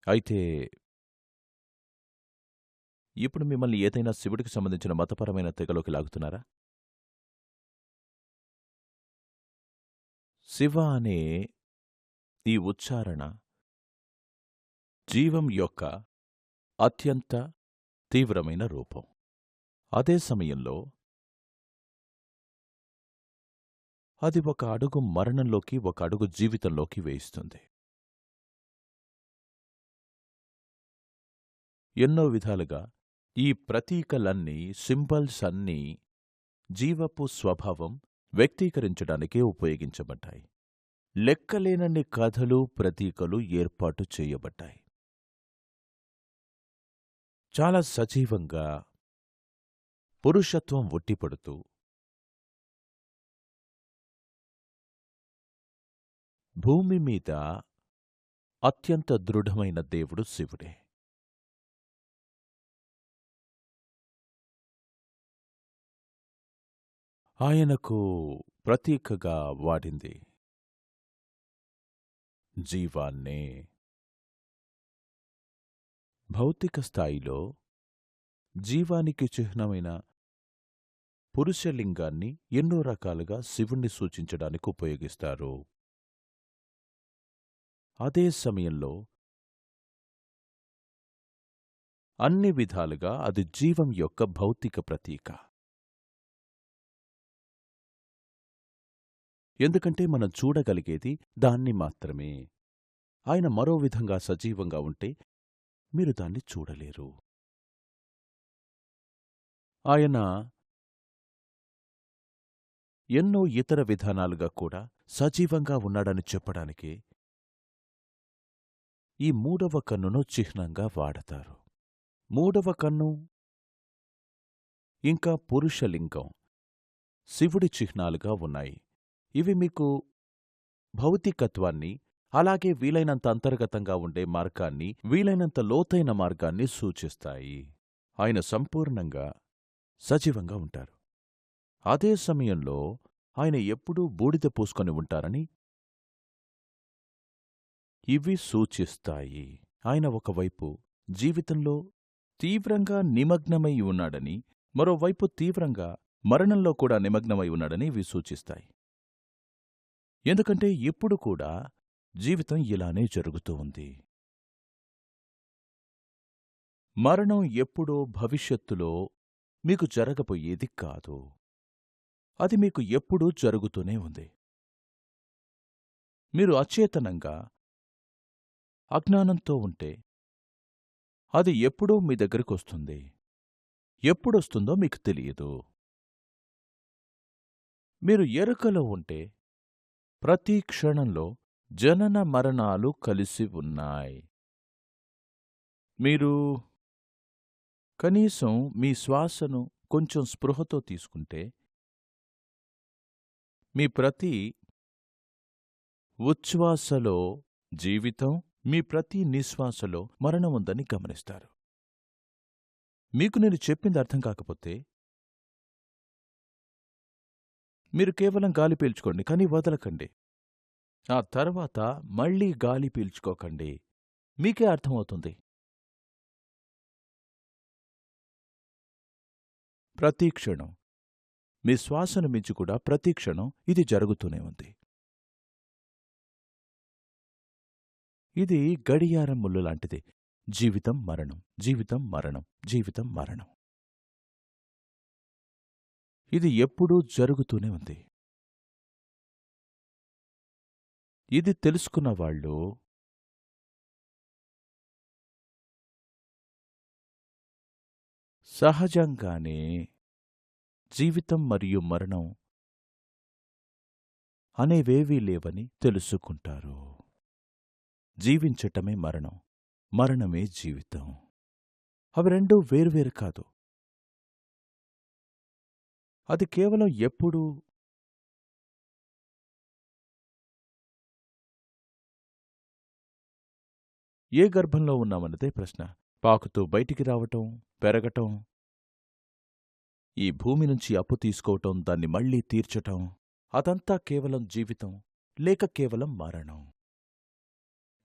అయితే ఇప్పుడు మిమ్మల్ని ఏదైనా శివుడికి సంబంధించిన మతపరమైన తెగలోకి లాగుతున్నారా? శివ అనే ఈ ఉచ్చారణ జీవం యొక్క అత్యంత తీవ్రమైన రూపం. అదే సమయంలో అది ఒక అడుగు మరణంలోకి, ఒక అడుగు జీవితంలోకి వేయిస్తుంది. ఎన్నో విధాలుగా ఈ ప్రతీకలన్నీ, సింబల్స్ అన్నీ జీవపు స్వభావం వ్యక్తీకరించడానికే ఉపయోగించబడ్డాయి. లెక్కలేనన్ని కథలు, ప్రతీకలు ఏర్పాటు చేయబడ్డాయి. చాలా సజీవంగా పురుషత్వం ఉట్టిపడుతూ భూమి మీద అత్యంత దృఢమైన దేవుడు శివుడే. ఆయనకు ప్రతీకగా వాడింది జీవాన్నే. భౌతిక స్థాయిలో జీవానికి చిహ్నమైన పురుషలింగాన్ని ఎన్నో రకాలుగా శివుణ్ణి సూచించడానికి ఉపయోగిస్తారు. అదే సమయంలో అన్ని విధాలుగా అది జీవం యొక్క భౌతిక ప్రతీక. ఎందుకంటే మనం చూడగలిగేది దాన్ని మాత్రమే. ఆయన మరో విధంగా సజీవంగా ఉంటే మీరు దాన్ని చూడలేరు. ఆయన ఎన్నో ఇతర విధానాలుగా కూడా సజీవంగా ఉన్నాడని చెప్పడానికి ఈ మూడవ కన్నును చిహ్నంగా వాడతారు. మూడవ కన్ను ఇంకా పురుషలింగం శివుడి చిహ్నాలుగా ఉన్నాయి. ఇవి మీకు భౌతికత్వాన్ని, అలాగే వీలైనంత అంతర్గతంగా ఉండే మార్గాన్ని, వీలైనంత లోతైన మార్గాన్ని సూచిస్తాయి. ఆయన సంపూర్ణంగా సజీవంగా ఉంటారు. అదే సమయంలో ఆయన ఎప్పుడూ బూడిద పూసుకొని ఉంటారని ఇవి సూచిస్తాయి. ఆయన ఒకవైపు జీవితంలో తీవ్రంగా నిమగ్నమై ఉన్నాడని, మరోవైపు తీవ్రంగా మరణంలో కూడా నిమగ్నమై ఉన్నాడని ఇవి సూచిస్తాయి. ఎందుకంటే ఇప్పుడు కూడా జీవితం ఇలానే జరుగుతూ ఉంది. మరణం ఎప్పుడో భవిష్యత్తులో మీకు జరగబోయేది కాదు. అది మీకు ఎప్పుడూ జరుగుతూనే ఉంది. మీరు అచేతనంగా, అజ్ఞానంతో ఉంటే అది ఎప్పుడూ మీ దగ్గరికొస్తుంది. ఎప్పుడొస్తుందో మీకు తెలియదు. మీరు ఎరుకలో ఉంటే ప్రతి క్షణంలో జనన మరణాలు కలిసి ఉన్నాయి. మీరు కనీసం మీ శ్వాసను కొంచెం స్పృహతో తీసుకుంటే మీ ప్రతి ఉచ్ఛ్వాసలో జీవితం, మీ ప్రతి నిశ్వాసలో మరణం ఉందని గమనిస్తారు. మీకు నేను చెప్పింది అర్థం కాకపోతే మీరు కేవలం గాలి పీల్చుకోండి, కానీ వదలకండి. ఆ తర్వాత మళ్ళీ గాలి పీల్చుకోకండి. మీకే అర్థమవుతుంది. ప్రతి క్షణం మీ శ్వాసను మించి కూడా ప్రతి క్షణం ఇది జరుగుతూనే ఉంది. ఇది గడియారం ముళ్ళు లాంటిది. జీవితం మరణం, జీవితం మరణం, జీవితం మరణం. ఇది ఎప్పుడూ జరుగుతూనే ఉంది. ఇది తెలుసుకున్నవాళ్ళు సహజంగానే జీవితం మరియు మరణం అనేవేవీ లేవని తెలుసుకుంటారు. జీవించటమే మరణం, మరణమే జీవితం. అవి రెండూ వేర్వేరు కాదు. అది కేవలం ఎప్పుడూ ఏ గర్భంలో ఉన్నామన్నదే ప్రశ్న. పాకుతూ బయటికి రావటం, పెరగటం, ఈ భూమి నుంచి అప్పు తీసుకోవటం, దాన్ని మళ్లీ తీర్చటం, అదంతా కేవలం జీవితం లేక కేవలం మరణం.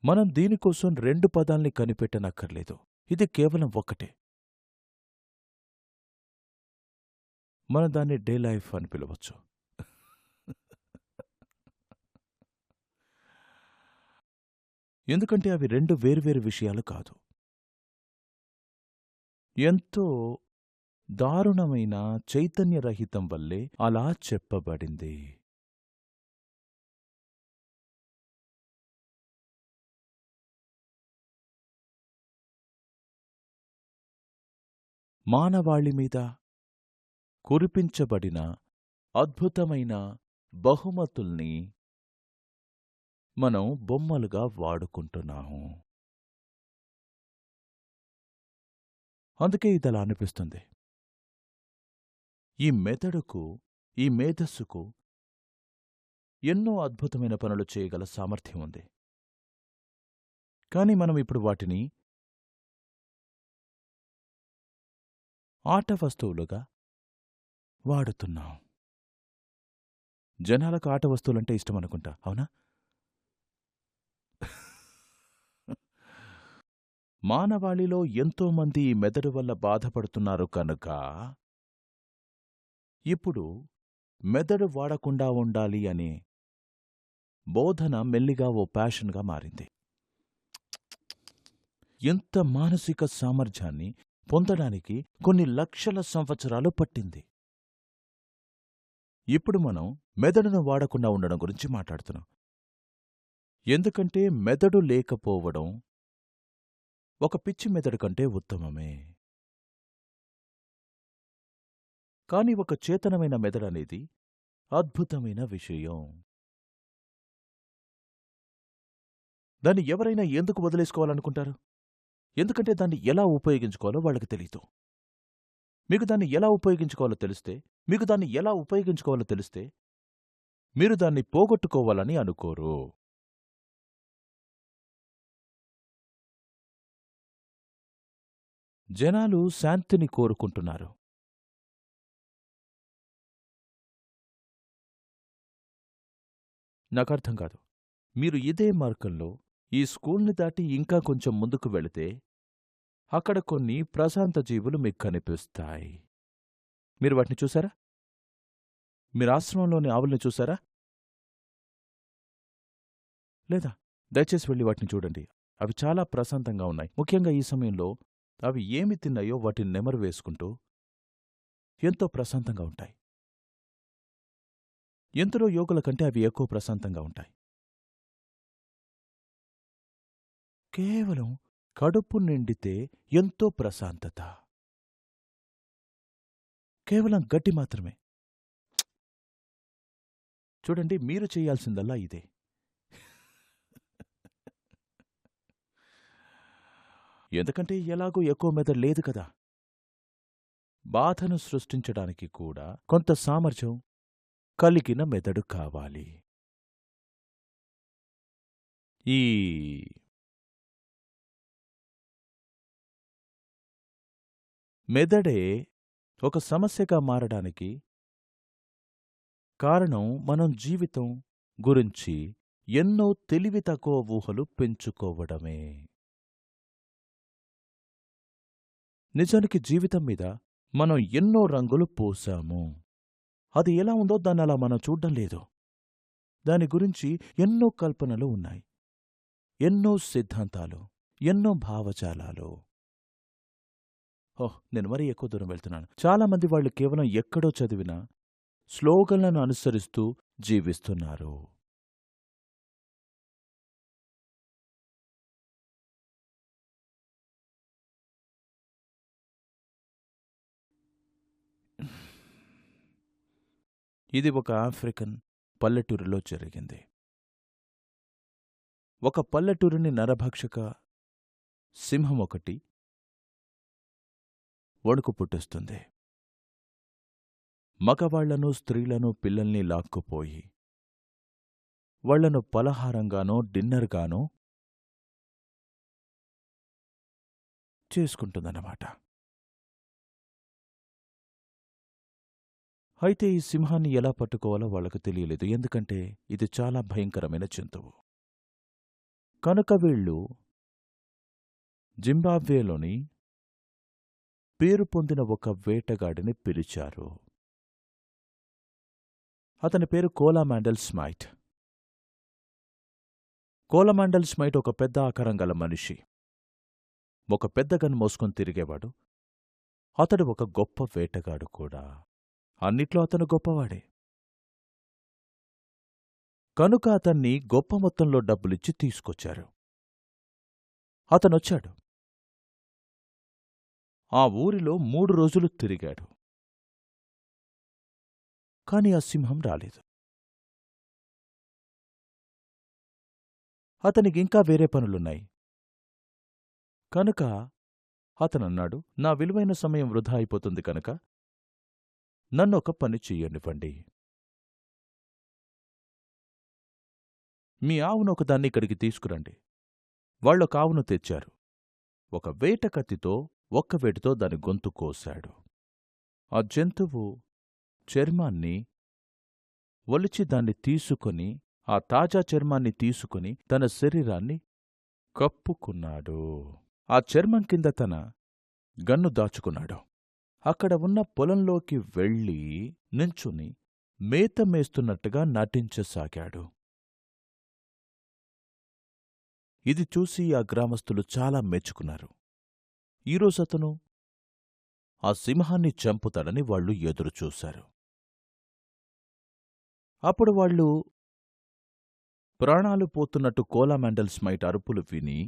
మనం దీనికోసం 2 పదాల్ని కనిపెట్టనక్కర్లేదు. ఇది కేవలం ఒక్కటే. మనం దాన్ని డే లైఫ్ అని పిలవచ్చు. ఎందుకంటే అవి 2 వేర్వేరు విషయాలు కాదు. ఎంతో దారుణమైన చైతన్యరహితం వల్లే అలా చెప్పబడింది. మానవాళిమీద కురిపించబడిన అద్భుతమైన బహుమతుల్ని మనం బొమ్మలుగా వాడుకుంటున్నాము. అందుకే ఇదలా అనిపిస్తుంది. ఈ మెదడుకు, ఈ మేధస్సుకు ఎన్నో అద్భుతమైన పనులు చేయగల సామర్థ్యం ఉంది. కాని మనం ఇప్పుడు వాటిని ఆట వస్తువులుగా వాడుతున్నాం. జనాలకు ఆట వస్తువులంటే ఇష్టమనుకుంటా, అవునా? మానవాళిలో ఎంతోమంది ఈ మెదడు వల్ల బాధపడుతున్నారు కనుక ఇప్పుడు మెదడు వాడకుండా ఉండాలి అనే బోధన మెల్లిగా ఓ ప్యాషన్గా మారింది. ఎంత మానసిక సామర్థ్యాన్ని పొందడానికి కొన్ని లక్షల సంవత్సరాలు పట్టింది. ఇప్పుడు మనం మెదడును వాడకుండా ఉండడం గురించి మాట్లాడుతున్నాం. ఎందుకంటే మెదడు లేకపోవడం ఒక పిచ్చి మెదడు కంటే ఉత్తమమే. కాని ఒక చేతనమైన మెదడనేది అద్భుతమైన విషయం. దాన్ని ఎవరైనా ఎందుకు వదిలేసుకోవాలనుకుంటారు? ఎందుకంటే దాన్ని ఎలా ఉపయోగించుకోవాలో వాళ్ళకి తెలీదు. మీకు దాన్ని ఎలా ఉపయోగించుకోవాలో తెలిస్తే మీరు దాన్ని పోగొట్టుకోవాలని అనుకోరు. జనాలు శాంతిని కోరుకుంటున్నారు. నాకర్థం కాదు. మీరు ఇదే మార్గంలో ఈ స్కూల్ని దాటి ఇంకా కొంచెం ముందుకు వెళితే అక్కడ కొన్ని ప్రశాంత జీవులు మీకు కనిపిస్తాయి. మీరు వాటిని చూసారా? మీరు ఆశ్రమంలోని ఆవుల్ని చూసారా? లేదా? దయచేసి వెళ్ళి వాటిని చూడండి. అవి చాలా ప్రశాంతంగా ఉన్నాయి. ముఖ్యంగా ఈ సమయంలో అవి ఏమి తిన్నాయో వాటిని నెమరు వేసుకుంటూ ఎంతో ప్రశాంతంగా ఉంటాయి. ఎందరో యోగుల కంటే అవి ఎక్కువ ప్రశాంతంగా ఉంటాయి. కేవలం కడుపు నిండితే ఎంతో ప్రశాంతత. కేవలం గడ్డి మాత్రమే. చూడండి, మీరు చేయాల్సిందల్లా ఇదే. ఎందుకంటే ఎలాగూ ఎక్కువ మెదడు లేదు కదా. బాధను సృష్టించడానికి కూడా కొంత సామర్థ్యం కలిగిన మెదడు కావాలి. ఈ మెదడే ఒక సమస్యగా మారడానికి కారణం మనం జీవితం గురించి ఎన్నో తెలివి తక్కువ ఊహలు పెంచుకోవడమే. నిజానికి జీవితం మీద మనం ఎన్నో రంగులు పూసాము. అది ఎలా ఉందో దాన్నలా మనం చూడ్డం లేదు. దాని గురించి ఎన్నో కల్పనలు ఉన్నాయి, ఎన్నో సిద్ధాంతాలు, ఎన్నో భావజాలాలు. నేను మరీ ఎక్కువ దూరం వెళ్తున్నాను. చాలామంది వాళ్ళు కేవలం ఎక్కడో చదివిన స్లోగన్లను అనుసరిస్తూ జీవిస్తున్నారు. ఇది ఒక ఆఫ్రికన్ పల్లెటూరులో జరిగింది. ఒక పల్లెటూరిని నరభక్షక సింహం ఒకటి వణుకు పుట్టిస్తుంది. మగవాళ్లను, స్త్రీలను, పిల్లల్ని లాక్కుపోయి వాళ్లను పలహారంగానో డిన్నర్గానో చేసుకుంటుందన్నమాట. అయితే ఈ సింహాన్ని ఎలా పట్టుకోవాలో వాళ్లకు తెలియలేదు. ఎందుకంటే ఇది చాలా భయంకరమైన జంతువు. కనుక వీళ్ళు జింబాబ్వేలోని పేరు పొందిన ఒక వేటగాడిని పిలిచారు. అతని పేరు కోలామాండల్ స్మైట్. కోలామాండల్ స్మైట్ ఒక పెద్ద ఆకారం గల మనిషి. ఒక పెద్ద గన్ మోసుకొని తిరిగేవాడు. అతడు ఒక గొప్ప వేటగాడు కూడా. అన్నిట్లో అతను గొప్పవాడే. కనుక అతన్ని గొప్ప మొత్తంలో డబ్బులిచ్చి తీసుకొచ్చారు. అతనొచ్చాడు. ఆ ఊరిలో 3 రోజులు తిరిగాడు. కాని ఆ సింహం రాలేదు. అతనికింకా వేరే పనులున్నాయి. కనుక అతనన్నాడు, నా విలువైన సమయం వృధా అయిపోతుంది కనుక నన్నొక పని చెయ్యనివ్వండి. మీ ఆవును ఒకదాన్ని ఇక్కడికి తీసుకురండి. వాళ్ళొక ఆవును తెచ్చారు. ఒక వేట కత్తితో ఒక్క వేటుతో దాని గొంతు కోశాడు. ఆ జంతువు చర్మాన్ని ఒలిచి దాన్ని తీసుకొని, ఆ తాజా చర్మాన్ని తీసుకొని తన శరీరాన్ని కప్పుకున్నాడు. ఆ చర్మం కింద తన గన్ను దాచుకున్నాడు. అక్కడ ఉన్న పొలంలోకి వెళ్ళి నించుని మేత మేస్తున్నట్టుగా నటించసాగాడు. ఇది చూసి ఆ గ్రామస్తులు చాలా మెచ్చుకున్నారు. ఈరోజతను ఆ సింహాన్ని చంపుతాడని వాళ్ళు ఎదురుచూశారు. అప్పుడు వాళ్ళు ప్రాణాలు పోతున్నట్టు కోలామాండల్ స్మైట్ అరుపులు విని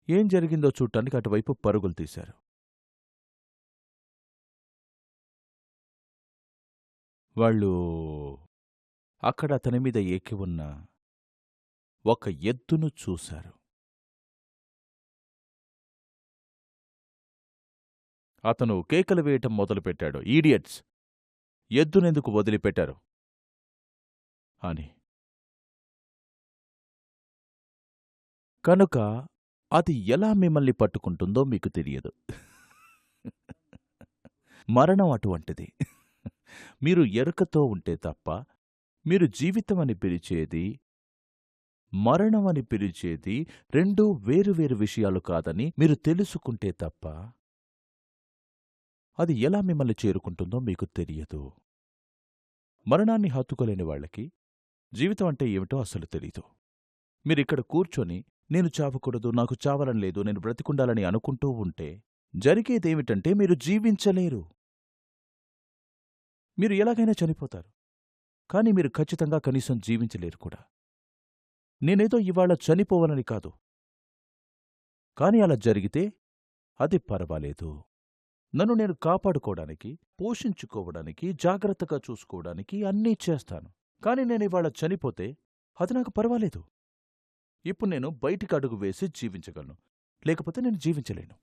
ఏం జరిగిందో చూడటానికి అటువైపు పరుగులు తీశారు. వాళ్ళు అక్కడ అతని మీద ఎక్కి ఉన్న ఒక ఎద్దును చూశారు. అతను కేకలు వేయటం మొదలుపెట్టాడు. ఈడియట్స్! ఎద్దునెందుకు వదిలిపెట్టారు అని. కనుక అది ఎలా మిమ్మల్ని పట్టుకుంటుందో మీకు తెలియదు. మరణం అటువంటిది. మీరు ఎరుకతో ఉంటే తప్ప మీరు జీవితమని పిలిచేది, మరణమని పిలిచేది రెండూ వేరువేరు విషయాలు కాదని మీరు తెలుసుకుంటే తప్ప అది ఎలా మిమ్మల్ని చేరుకుంటుందో మీకు తెలియదు. మరణాన్ని హత్తుకోలేని వాళ్లకి జీవితం అంటే ఏమిటో అసలు తెలీదు. మీరిక్కడ కూర్చొని నేను చావకూడదు, నాకు చావాలని లేదు, నేను బ్రతికుండాలని అనుకుంటూ ఉంటే జరిగేదేమిటంటే మీరు జీవించలేరు. మీరు ఎలాగైనా చనిపోతారు. కాని మీరు ఖచ్చితంగా కనీసం జీవించలేరు కూడా. నేనేదో ఇవాళ చనిపోవాలని కాదు. కాని అలా జరిగితే అది పర్వాలేదు. నన్ను నేను కాపాడుకోవడానికి, పోషించుకోవడానికి, జాగ్రత్తగా చూసుకోవడానికి అన్నీ చేస్తాను. కాని నేనివాళ చనిపోతే అది నాకు పర్వాలేదు. ఇప్పుడు నేను బయటికి అడుగు వేసి జీవించగలను, లేకపోతే నేను జీవించలేను.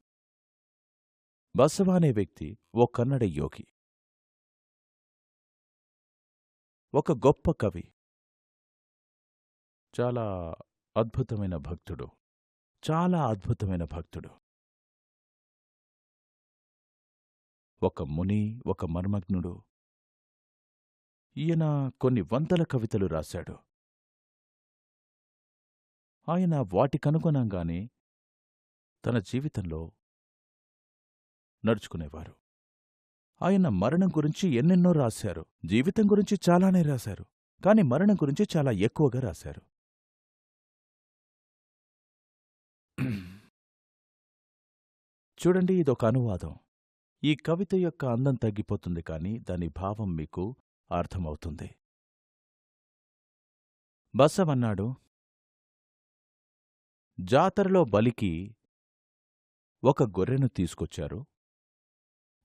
బసవ అనే వ్యక్తి ఓ కన్నడ యోగి, ఒక గొప్ప కవి, చాలా అద్భుతమైన భక్తుడు, చాలా అద్భుతమైన భక్తుడు. ఒక ముని, ఒక మర్మజ్ఞుడు. ఈయన కొన్ని వందల కవితలు రాశాడు. ఆయన వాటికనుగుణంగానే తన జీవితంలో నడుచుకునేవారు. ఆయన మరణం గురించి ఎన్నెన్నో రాశారు. జీవితం గురించి చాలానే రాశారు. కాని మరణం గురించి చాలా ఎక్కువగా రాశారు. చూడండి, ఇదొక అనువాదం. ఈ కవిత యొక్క అందం తగ్గిపోతుంది కాని దాని భావం మీకు అర్థమవుతుంది. బసవన్నాడు, జాతరలో బలికి ఒక గొర్రెను తీసుకొచ్చారు.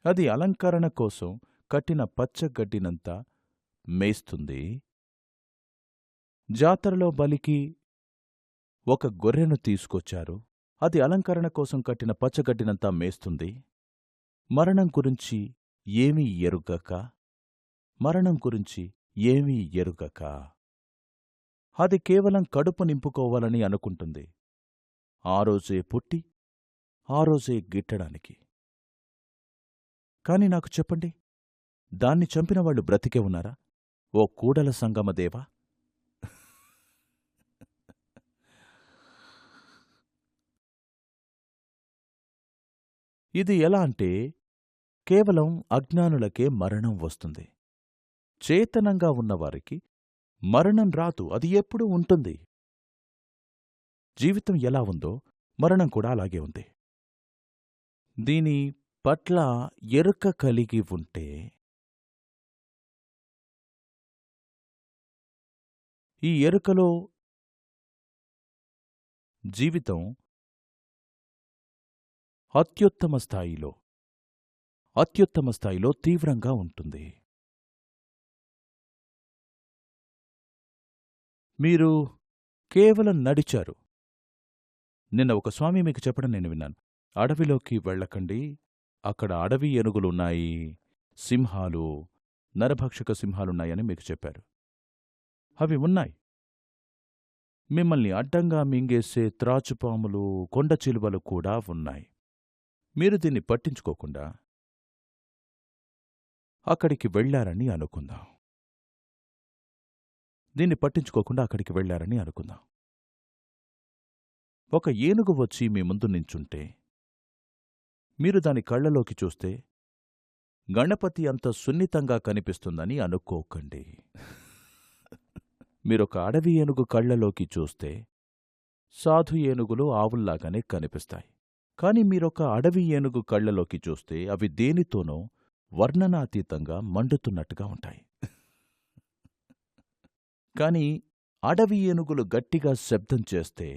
అది అలంకరణ కోసం కట్టిన పచ్చగడ్డినంతా మేస్తుంది. జాతరలో బలికి ఒక గొర్రెను తీసుకొచ్చారు. అది అలంకరణ కోసం కట్టిన పచ్చగడ్డినంతా మేస్తుంది. మరణం గురించి ఏమీ ఎరుగక, మరణం గురించి ఏమీ ఎరుగక అది కేవలం కడుపు నింపుకోవాలని అనుకుంటుంది. ఆ రోజే పుట్టి ఆ రోజే గిట్టడానికి. కాని నాకు చెప్పండి, దాన్ని చంపినవాళ్లు బ్రతికే ఉన్నారా? ఓ కూడల సంగమదేవా, ఇది ఎలా అంటే కేవలం అజ్ఞానులకే మరణం వస్తుంది. చేతనంగా ఉన్నవారికి మరణం రాదు, అది ఎప్పుడూ ఉంటుంది. జీవితం ఎలా ఉందో మరణం కూడా అలాగే ఉంది. దీని పట్ల ఎరుక కలిగి ఉంటే ఈ ఎరుకలో జీవితం అత్యుత్తమ స్థాయిలో తీవ్రంగా ఉంటుంది. మీరు కేవలం నడిచారు. నిన్న ఒక స్వామి మీకు చెప్పడం నేను విన్నాను. అడవిలోకి వెళ్ళకండి, అక్కడ అడవి ఏనుగులున్నాయి, సింహాలు, నరభక్షక సింహాలున్నాయని మీకు చెప్పారు. అవి ఉన్నాయి. మిమ్మల్ని అడ్డంగా మింగేసే త్రాచుపాములు, కొండచిలువలు కూడా ఉన్నాయి. మీరు దీన్ని పట్టించుకోకుండా అక్కడికి వెళ్లారని అనుకుందాం. ఒక ఏనుగు వచ్చి మీ ముందు నించుంటే మీరు దాని కళ్ళలోకి చూస్తే గణపతి అంత సున్నితంగా కనిపిస్తుందని అనుకోకండి. మీరొక అడవి ఏనుగు కళ్ళలోకి చూస్తే సాధు ఏనుగులు ఆవుల్లాగానే కనిపిస్తాయి. కాని మీరొక అడవి ఏనుగు కళ్ళలోకి చూస్తే అవి దేనితోనో వర్ణనాతీతంగా మండుతున్నట్టుగా ఉంటాయి. కాని అడవి ఏనుగులు గట్టిగా శబ్దం చేస్తే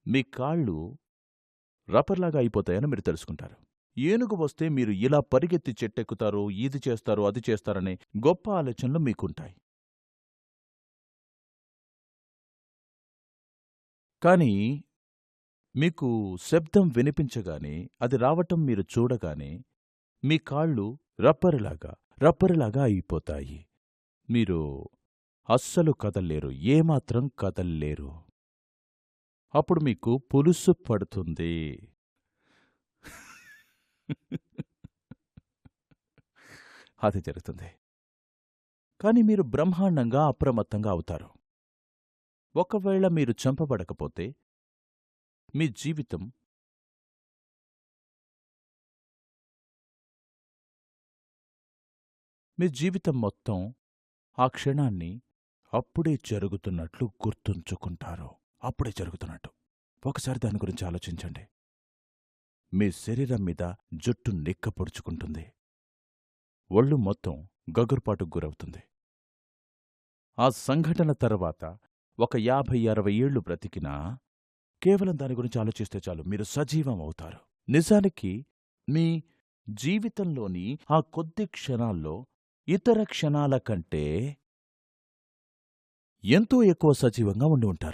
మీ కాళ్ళు రబ్బర్లాగా అయిపోతాయని మీరు తెలుసుకుంటారు. ఏనుగు వస్తే మీరు ఇలా పరిగెత్తి చెట్టెక్కుతారు, ఇది చేస్తారు, అది చేస్తారనే గొప్ప ఆలోచనలు మీకుంటాయి. కాని మీకు శబ్దం వినిపించగానే, అది రావటం మీరు చూడగానే మీ కాళ్ళు రబ్బరులాగా అయిపోతాయి. మీరు అస్సలు కదల్లేరు, ఏమాత్రం కదల్లేరు. అప్పుడు మీకు పులుసు పడుతుంది. అది జరుగుతుంది. కాని మీరు బ్రహ్మాండంగా అప్రమత్తంగా అవుతారు. ఒకవేళ మీరు చంపబడకపోతే మీ జీవితం మొత్తం ఆ క్షణాన్ని అప్పుడే జరుగుతున్నట్లు గుర్తుంచుకుంటారు. అప్పుడే జరుగుతున్నట్టు. ఒకసారి దాని గురించి ఆలోచించండి. మీ శరీరం మీద జుట్టు నిక్కపొడుచుకుంటుంది. ఒళ్ళు మొత్తం గగుర్పాటుకు గురవుతుంది. ఆ సంఘటన తర్వాత ఒక 50-60 ఏళ్లు బ్రతికినా కేవలం దాని గురించి ఆలోచిస్తే చాలు, మీరు సజీవం అవుతారు. నిజానికి మీ జీవితంలోని ఆ కొద్ది క్షణాల్లో ఇతర క్షణాల కంటే ఎంతో ఎక్కువ సజీవంగా ఉండి ఉంటారు.